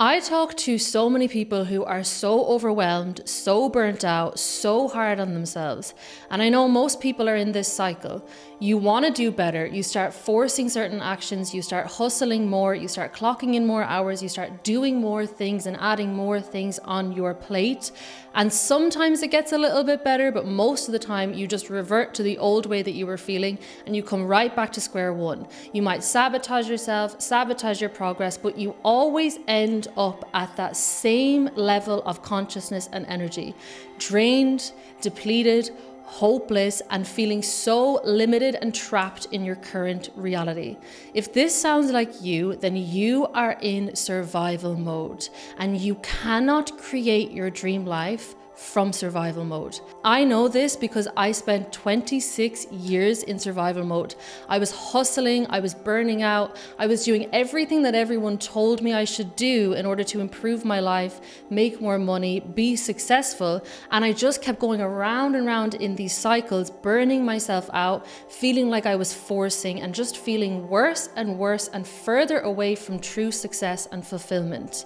I talk to so many people who are so overwhelmed, so burnt out, so hard on themselves. And I know most people are in this cycle. You want to do better. You start forcing certain actions. You start hustling more. You start clocking in more hours. You start doing more things and adding more things on your plate. And sometimes it gets a little bit better, but most of the time you just revert to the old way that you were feeling and you come right back to square one. You might sabotage yourself, sabotage your progress, but you always end up at that same level of consciousness and energy, drained, depleted, hopeless, and feeling so limited and trapped in your current reality. If this sounds like you, then you are in survival mode and you cannot create your dream life from survival mode. I know this because I spent 26 years in survival mode. I was hustling, I was burning out, I was doing everything that everyone told me I should do in order to improve my life, make more money, be successful, and I just kept going around and around in these cycles, burning myself out, feeling like I was forcing and just feeling worse and worse and further away from true success and fulfillment.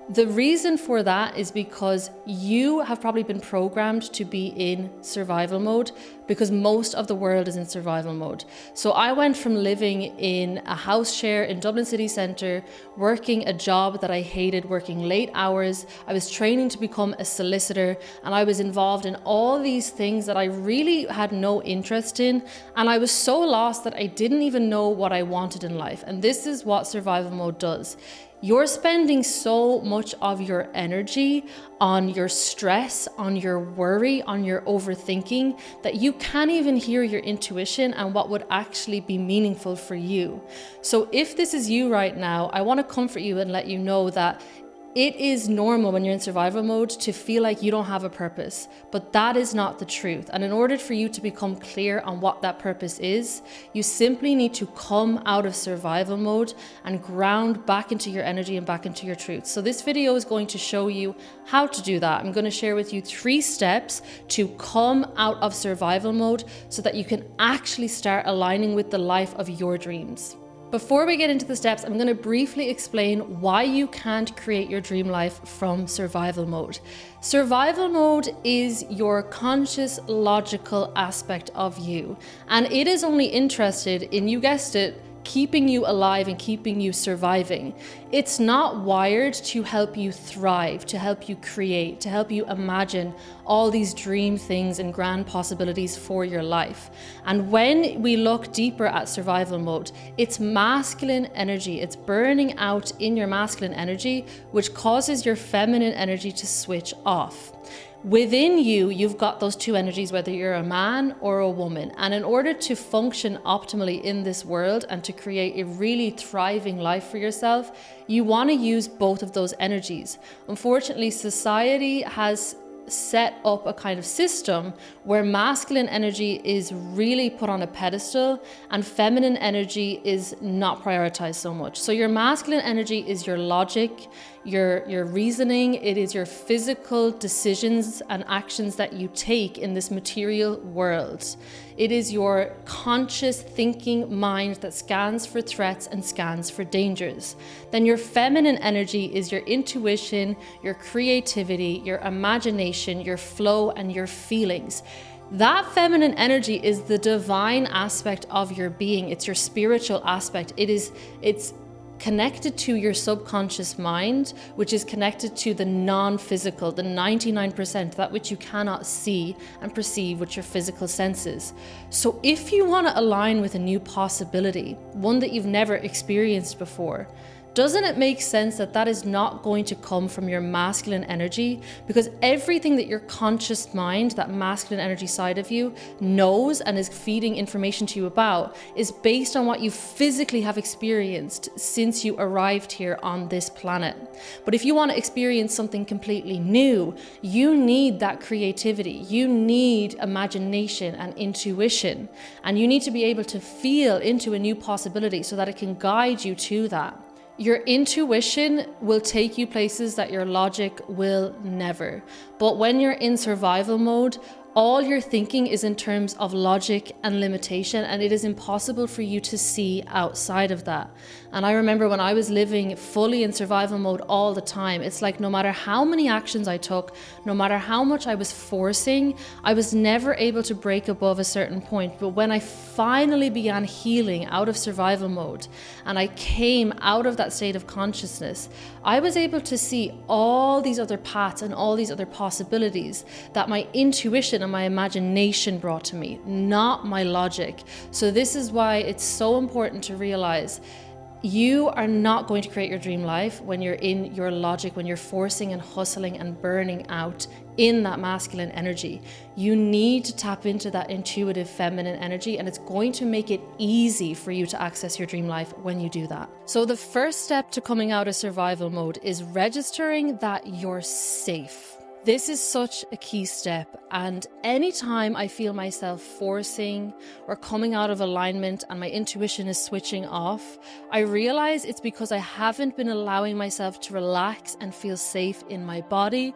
The reason for that is because you have probably been programmed to be in survival mode because most of the world is in survival mode. So I went from living in a house share in Dublin city centre, working a job that I hated, working late hours. I was training to become a solicitor and I was involved in all these things that I really had no interest in. And I was so lost that I didn't even know what I wanted in life. And this is what survival mode does. You're spending so much of your energy on your stress, on your worry, on your overthinking, that you can't even hear your intuition and what would actually be meaningful for you. So if this is you right now, I want to comfort you and let you know that it is normal when you're in survival mode to feel like you don't have a purpose, but that is not the truth. And in order for you to become clear on what that purpose is, you simply need to come out of survival mode and ground back into your energy and back into your truth. So this video is going to show you how to do that. I'm going to share with you 3 steps to come out of survival mode so that you can actually start aligning with the life of your dreams. Before we get into the steps, I'm going to briefly explain why you can't create your dream life from survival mode. Survival mode is your conscious, logical aspect of you, and it is only interested in, you guessed it, keeping you alive and keeping you surviving. It's not wired to help you thrive, to help you create, to help you imagine all these dream things and grand possibilities for your life. And when we look deeper at survival mode, it's masculine energy. It's burning out in your masculine energy, which causes your feminine energy to switch off. Within you, you've got those 2 energies, whether you're a man or a woman. And in order to function optimally in this world and to create a really thriving life for yourself, you want to use both of those energies. Unfortunately, society has set up a kind of system where masculine energy is really put on a pedestal and feminine energy is not prioritized so much. So your masculine energy is your logic, your reasoning, it is your physical decisions and actions that you take in this material world. It is your conscious thinking mind that scans for threats and scans for dangers. Then your feminine energy is your intuition, your creativity, your imagination, your flow, and your feelings. That feminine energy is the divine aspect of your being. It's your spiritual aspect. It's connected to your subconscious mind, which is connected to the non-physical, the 99%, that which you cannot see and perceive with your physical senses. So if you want to align with a new possibility, one that you've never experienced before, doesn't it make sense that that is not going to come from your masculine energy? Because everything that your conscious mind, that masculine energy side of you, knows and is feeding information to you about is based on what you physically have experienced since you arrived here on this planet. But if you want to experience something completely new, you need that creativity, you need imagination and intuition, and you need to be able to feel into a new possibility so that it can guide you to that. Your intuition will take you places that your logic will never. But when you're in survival mode, all your thinking is in terms of logic and limitation, and it is impossible for you to see outside of that. And I remember when I was living fully in survival mode all the time, it's like no matter how many actions I took, no matter how much I was forcing, I was never able to break above a certain point. But when I finally began healing out of survival mode and I came out of that state of consciousness, I was able to see all these other paths and all these other possibilities that my intuition and my imagination brought to me, not my logic. So this is why it's so important to realize you are not going to create your dream life when you're in your logic, when you're forcing and hustling and burning out in that masculine energy. You need to tap into that intuitive feminine energy, and it's going to make it easy for you to access your dream life when you do that. So the first step to coming out of survival mode is registering that you're safe. This is such a key step, and anytime I feel myself forcing or coming out of alignment and my intuition is switching off, I realize it's because I haven't been allowing myself to relax and feel safe in my body,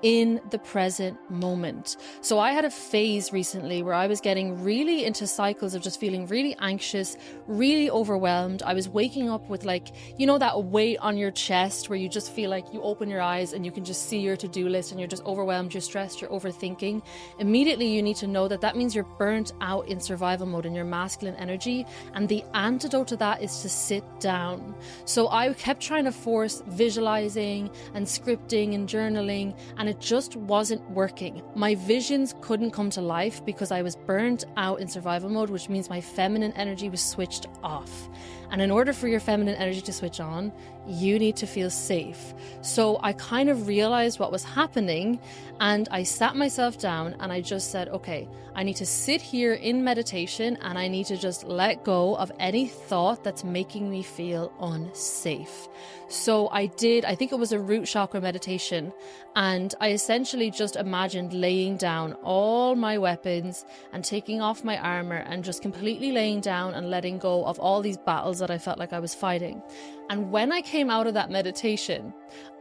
in the present moment. So I had a phase recently where I was getting really into cycles of just feeling really anxious, really overwhelmed. I was waking up with that weight on your chest where you just feel like you open your eyes and you can just see your to-do list and you're just overwhelmed, you're stressed, you're overthinking. Immediately you need to know that means you're burnt out in survival mode in your masculine energy, and the antidote to that is to sit down. So I kept trying to force visualizing and scripting and journaling, and it just wasn't working. My visions couldn't come to life because I was burnt out in survival mode, which means my feminine energy was switched off. And in order for your feminine energy to switch on, you need to feel safe. So I kind of realized what was happening, and I sat myself down and I just said, okay, I need to sit here in meditation and I need to just let go of any thought that's making me feel unsafe. So I think it was a root chakra meditation, and I essentially just imagined laying down all my weapons and taking off my armor and just completely laying down and letting go of all these battles that I felt like I was fighting. And when I came out of that meditation,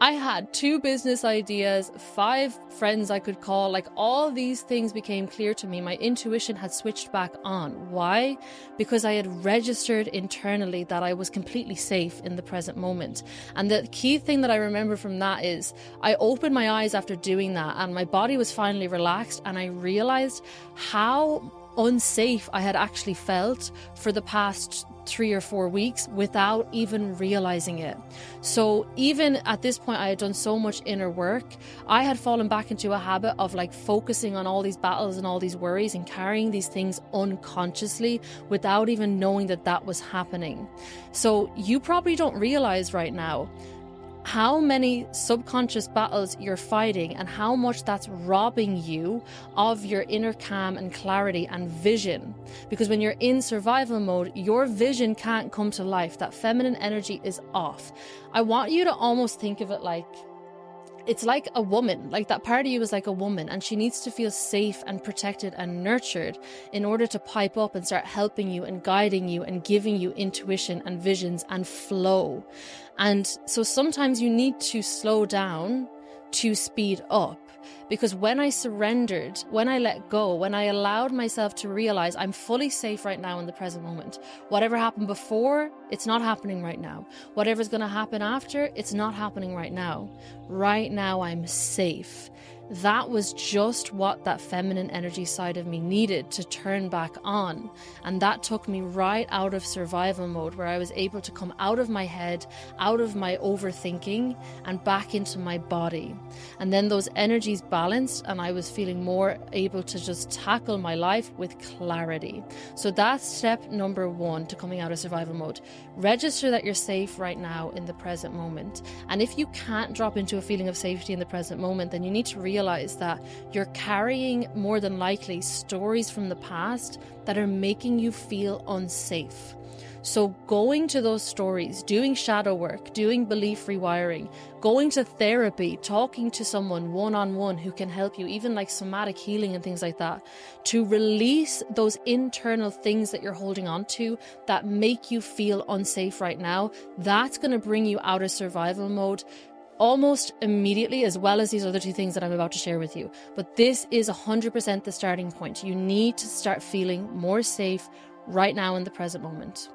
I had 2 business ideas, 5 friends I could call, all these things became clear to me. My intuition had switched back on. Why? Because I had registered internally that I was completely safe in the present moment. And the key thing that I remember from that is I opened my eyes after doing that and my body was finally relaxed, and I realized how unsafe I had actually felt for the past 3 or 4 weeks without even realizing it. So even at this point, I had done so much inner work. I had fallen back into a habit of focusing on all these battles and all these worries and carrying these things unconsciously without even knowing that was happening. So you probably don't realize right now how many subconscious battles you're fighting and how much that's robbing you of your inner calm and clarity and vision. Because when you're in survival mode, your vision can't come to life. That feminine energy is off. I want you to almost think of it it's like a woman, that part of you is like a woman, and she needs to feel safe and protected and nurtured in order to pipe up and start helping you and guiding you and giving you intuition and visions and flow. And so sometimes you need to slow down to speed up. Because when I surrendered, when I let go, when I allowed myself to realize I'm fully safe right now in the present moment. Whatever happened before, it's not happening right now. Whatever's going to happen after, it's not happening right now. Right now, I'm safe. That was just what that feminine energy side of me needed to turn back on. And that took me right out of survival mode, where I was able to come out of my head, out of my overthinking, and back into my body. And then those energies balanced, and I was feeling more able to just tackle my life with clarity. So that's step number 1 to coming out of survival mode. Register that you're safe right now in the present moment. And if you can't drop into a feeling of safety in the present moment, then you need to realize that you're carrying, more than likely, stories from the past that are making you feel unsafe. So going to those stories, doing shadow work, doing belief rewiring, going to therapy, talking to someone one-on-one who can help you, even somatic healing and things like that, to release those internal things that you're holding on to that make you feel unsafe right now. That's going to bring you out of survival mode almost immediately, as well as these other 2 things that I'm about to share with you. But this is 100% the starting point. You need to start feeling more safe right now in the present moment.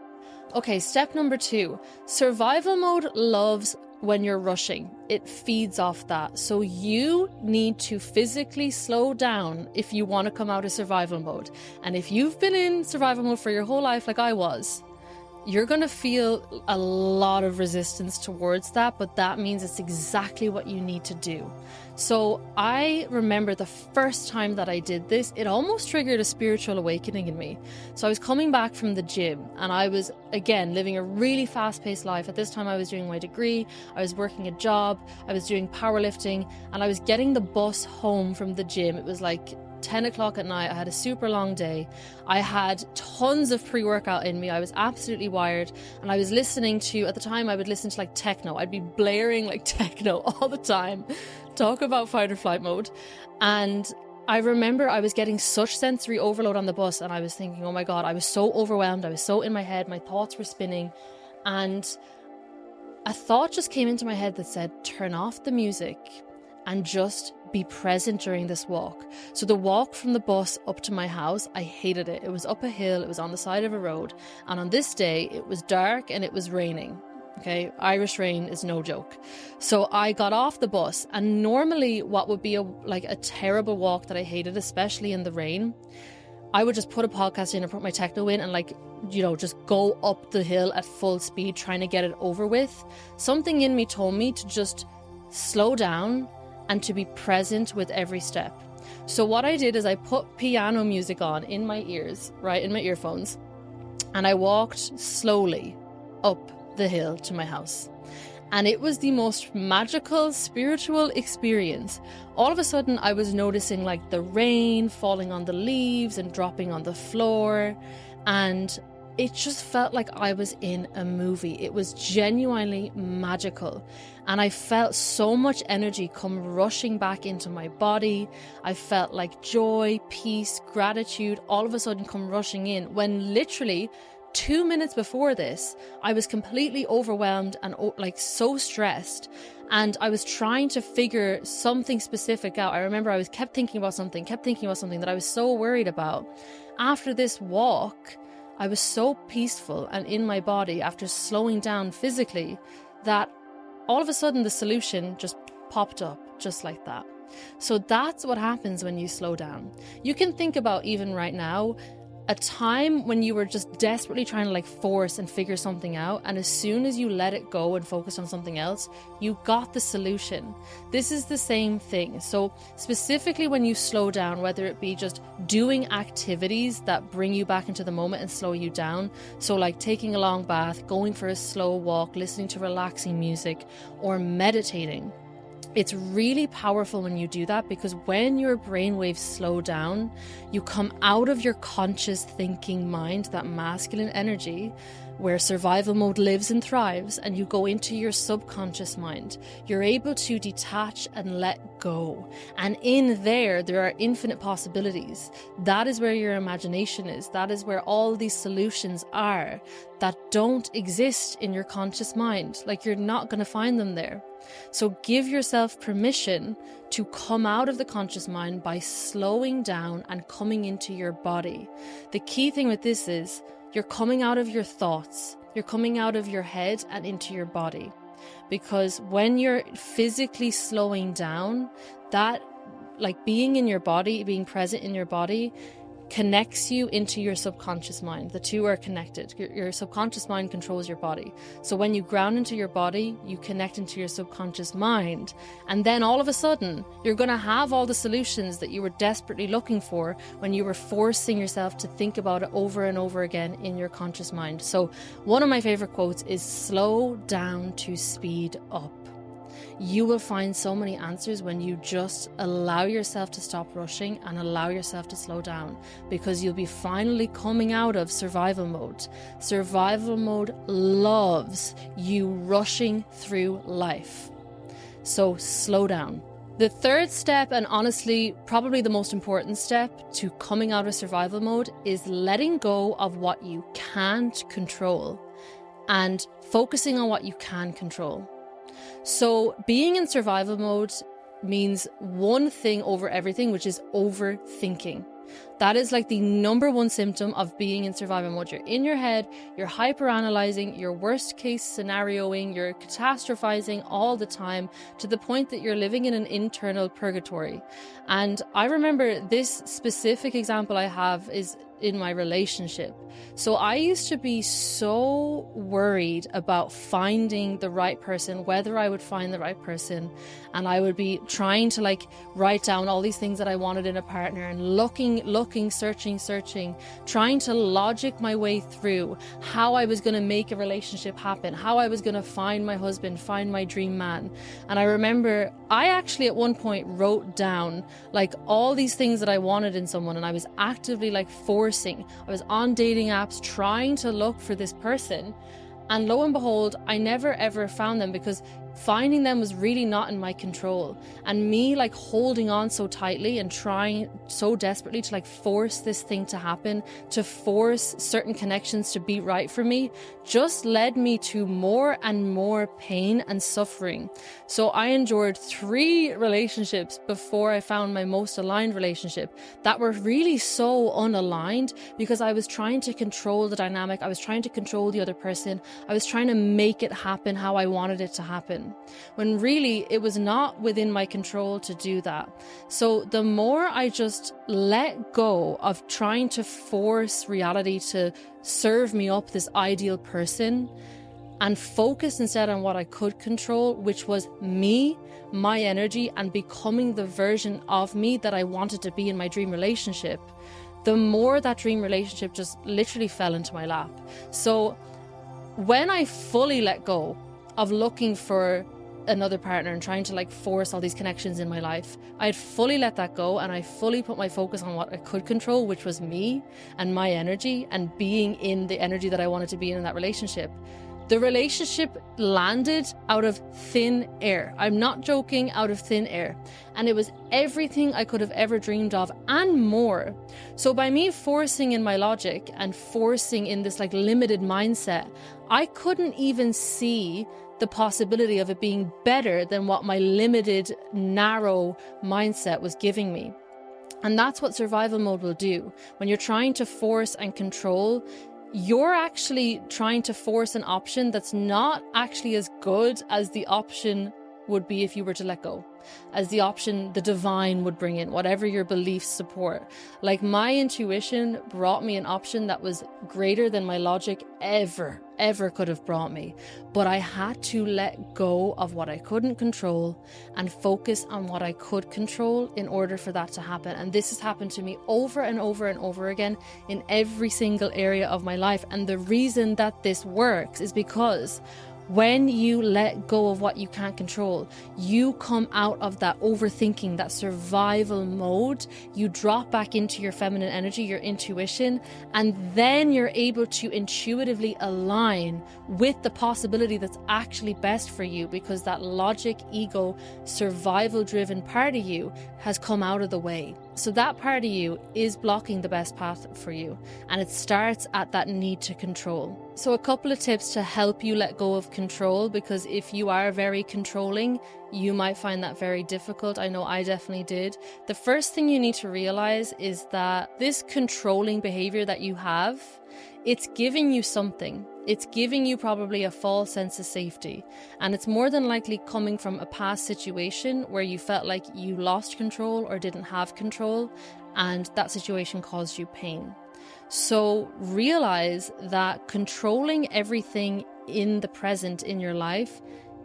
Okay, step number 2. Survival mode loves when you're rushing. It feeds off that. So you need to physically slow down if you want to come out of survival mode. And if you've been in survival mode for your whole life, like I was, you're going to feel a lot of resistance towards that, but that means it's exactly what you need to do. So I remember the first time that I did this, it almost triggered a spiritual awakening in me. So I was coming back from the gym and I was, again, living a really fast-paced life. At this time, I was doing my degree, I was working a job, I was doing powerlifting, and I was getting the bus home from the gym. It was like 10 o'clock at night. I had a super long day. I had tons of pre-workout in me. I was absolutely wired. And I was listening to, at the time, I would listen to like techno. I'd be blaring like techno all the time. Talk about fight or flight mode. And I remember I was getting such sensory overload on the bus and I was thinking, oh my God, I was so overwhelmed. I was so in my head. My thoughts were spinning. And a thought just came into my head that said, turn off the music and just be present during this walk. So the walk from the bus up to my house, I hated it. It was up a hill, it was on the side of a road. And on this day, it was dark and it was raining. Okay, Irish rain is no joke. So I got off the bus, and normally what would be a terrible walk that I hated, especially in the rain, I would just put a podcast in and put my techno in and just go up the hill at full speed trying to get it over with. Something in me told me to just slow down and to be present with every step. So what I did is I put piano music on in my ears, right, in my earphones, and I walked slowly up the hill to my house. And it was the most magical, spiritual experience. All of a sudden, I was noticing like the rain falling on the leaves and dropping on the floor. And it just felt like I was in a movie. It was genuinely magical. And I felt so much energy come rushing back into my body. I felt like joy, peace, gratitude, all of a sudden come rushing in, when literally 2 minutes before this, I was completely overwhelmed and so stressed. And I was trying to figure something specific out. I remember I kept thinking about something that I was so worried about. After this walk, I was so peaceful and in my body after slowing down physically that all of a sudden the solution just popped up just like that. So that's what happens when you slow down. You can think about, even right now, a time when you were just desperately trying to force and figure something out, and as soon as you let it go and focus on something else, you got the solution. This is the same thing. So specifically when you slow down, whether it be just doing activities that bring you back into the moment and slow you down, so like taking a long bath, going for a slow walk, listening to relaxing music, or meditating, it's really powerful when you do that, because when your brainwaves slow down, you come out of your conscious thinking mind, that masculine energy where survival mode lives and thrives, and you go into your subconscious mind. You're able to detach and let go. And in there are infinite possibilities. That is where your imagination is. That is where all these solutions are that don't exist in your conscious mind. You're not going to find them there. So give yourself permission to come out of the conscious mind by slowing down and coming into your body. The key thing with this is you're coming out of your thoughts, you're coming out of your head and into your body. Because when you're physically slowing down, that being in your body, being present in your body, connects you into your subconscious mind. The two are connected. Your subconscious mind controls your body. So when you ground into your body, you connect into your subconscious mind. And then all of a sudden, you're going to have all the solutions that you were desperately looking for when you were forcing yourself to think about it over and over again in your conscious mind. So one of my favorite quotes is, slow down to speed up. You will find so many answers when you just allow yourself to stop rushing and allow yourself to slow down, because you'll be finally coming out of survival mode. Survival mode loves you rushing through life. So slow down. The third step, and honestly probably the most important step to coming out of survival mode, is letting go of what you can't control and focusing on what you can control. So being in survival mode means one thing over everything, which is overthinking. That is like the number one symptom of being in survival mode. You're in your head, you're hyper-analyzing, you're worst case scenarioing, you're catastrophizing all the time to the point that you're living in an internal purgatory. And I remember this specific example I have is in my relationship. So I used to be so worried about finding the right person, whether I would find the right person. And I would be trying to like write down all these things that I wanted in a partner and looking, searching, trying to logic my way through how I was going to make a relationship happen, how I was going to find my husband, find my dream man. And I remember I actually at one point wrote down like all these things that I wanted in someone, and I was actively like forcing. I was on dating apps trying to look for this person, and lo and behold, I never ever found them because finding them was really not in my control. And me like holding on so tightly and trying so desperately to like force this thing to happen, to force certain connections to be right for me, just led me to more and more pain and suffering. So I endured 3 relationships before I found my most aligned relationship that were really so unaligned because I was trying to control the dynamic. I was trying to control the other person. I was trying to make it happen how I wanted it to happen, when really it was not within my control to do that. So the more I just let go of trying to force reality to serve me up this ideal person and focus instead on what I could control, which was me, my energy, and becoming the version of me that I wanted to be in my dream relationship, the more that dream relationship just literally fell into my lap. So when I fully let go of looking for another partner and trying to like force all these connections in my life, I had fully let that go, and I fully put my focus on what I could control, which was me and my energy and being in the energy that I wanted to be in that relationship. The relationship landed out of thin air. I'm not joking, out of thin air. And it was everything I could have ever dreamed of and more. So by me forcing in my logic and forcing in this like limited mindset, I couldn't even see the possibility of it being better than what my limited, narrow mindset was giving me. And that's what survival mode will do. When you're trying to force and control, you're actually trying to force an option that's not actually as good as the option would be if you were to let go, as the option the divine would bring in, whatever your beliefs support. Like my intuition brought me an option that was greater than my logic ever could have brought me. But I had to let go of what I couldn't control and focus on what I could control in order for that to happen. And this has happened to me over and over and over again in every single area of my life. And the reason that this works is because when you let go of what you can't control, you come out of that overthinking, that survival mode. You drop back into your feminine energy, your intuition, and then you're able to intuitively align with the possibility that's actually best for you, because that logic, ego, survival-driven part of you has come out of the way. So that part of you is blocking the best path for you, and it starts at that need to control. So a couple of tips to help you let go of control, because if you are very controlling, you might find that very difficult. I know I definitely did. The first thing you need to realize is that this controlling behavior that you have, it's giving you something. It's giving you probably a false sense of safety. And it's more than likely coming from a past situation where you felt like you lost control or didn't have control, and that situation caused you pain. So realize that controlling everything in the present in your life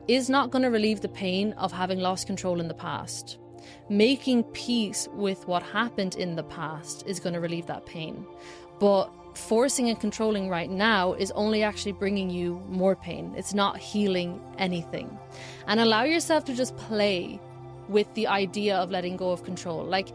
is not going to relieve the pain of having lost control in the past. Making peace with what happened in the past is going to relieve that pain. But forcing and controlling right now is only actually bringing you more pain. It's not healing anything. And allow yourself to just play with the idea of letting go of control. Like,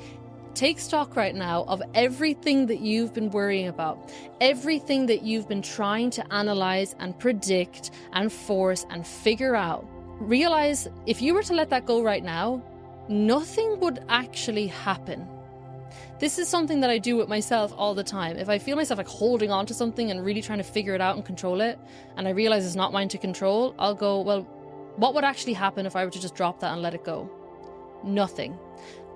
take stock right now of everything that you've been worrying about, everything that you've been trying to analyze and predict and force and figure out. Realize if you were to let that go right now, nothing would actually happen. This is something that I do with myself all the time. If I feel myself like holding on to something and really trying to figure it out and control it, and I realize it's not mine to control, I'll go, well, what would actually happen if I were to just drop that and let it go? Nothing.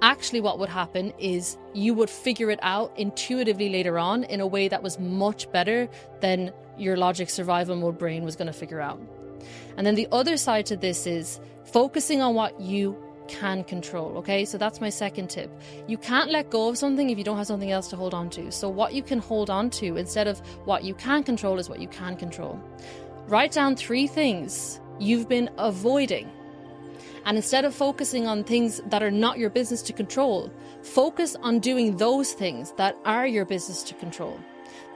actually what would happen is you would figure it out intuitively later on in a way that was much better than your logic survival mode brain was going to figure out. And then the other side to this is focusing on what you can control. Okay, so that's my second tip. You can't let go of something if you don't have something else to hold on to. So what you can hold on to instead of what you can control is what you can control. Write down 3 things you've been avoiding. And instead of focusing on things that are not your business to control, focus on doing those things that are your business to control.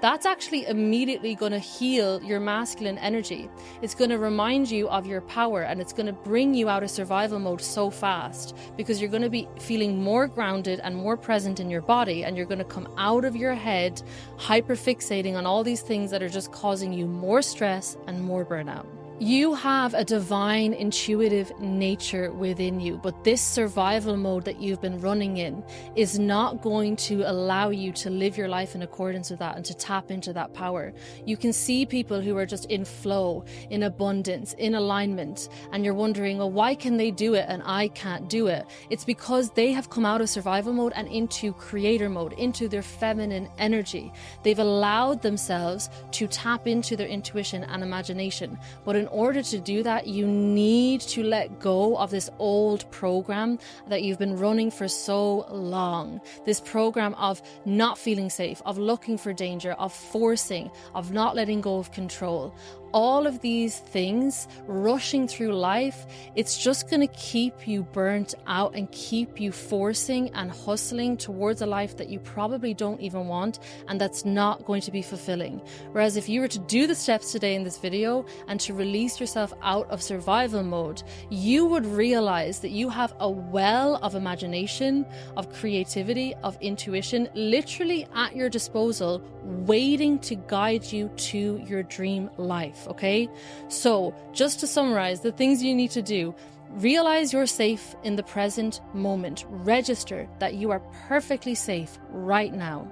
That's actually immediately going to heal your masculine energy. It's going to remind you of your power, and it's going to bring you out of survival mode so fast, because you're going to be feeling more grounded and more present in your body, and you're going to come out of your head hyperfixating on all these things that are just causing you more stress and more burnout. You have a divine, intuitive nature within you, but this survival mode that you've been running in is not going to allow you to live your life in accordance with that and to tap into that power. You can see people who are just in flow, in abundance, in alignment, and you're wondering, well, why can they do it and I can't do it? It's because they have come out of survival mode and into creator mode, into their feminine energy. They've allowed themselves to tap into their intuition and imagination, but in order to do that, you need to let go of this old program that you've been running for so long. This program of not feeling safe, of looking for danger, of forcing, of not letting go of control. All of these things rushing through life, it's just going to keep you burnt out and keep you forcing and hustling towards a life that you probably don't even want, and that's not going to be fulfilling. Whereas if you were to do the steps today in this video and to release yourself out of survival mode, you would realize that you have a well of imagination, of creativity, of intuition, literally at your disposal, waiting to guide you to your dream life. Okay, so just to summarize the things you need to do: realize you're safe in the present moment. Register that you are perfectly safe right now.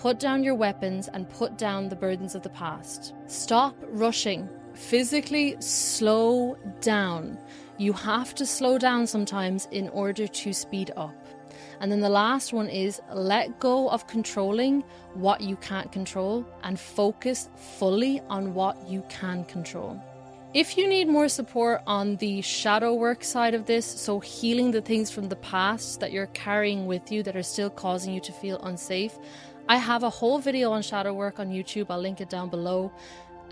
Put down your weapons and put down the burdens of the past. Stop rushing. Physically slow down. You have to slow down sometimes in order to speed up. And then the last one is let go of controlling what you can't control and focus fully on what you can control. If you need more support on the shadow work side of this, so healing the things from the past that you're carrying with you that are still causing you to feel unsafe, I have a whole video on shadow work on YouTube. I'll link it down below.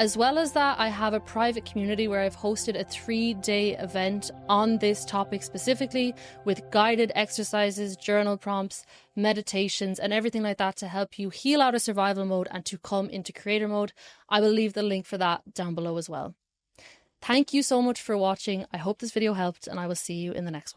As well as that, I have a private community where I've hosted a 3-day event on this topic specifically, with guided exercises, journal prompts, meditations, and everything like that to help you heal out of survival mode and to come into creator mode. I will leave the link for that down below as well. Thank you so much for watching. I hope this video helped, and I will see you in the next one.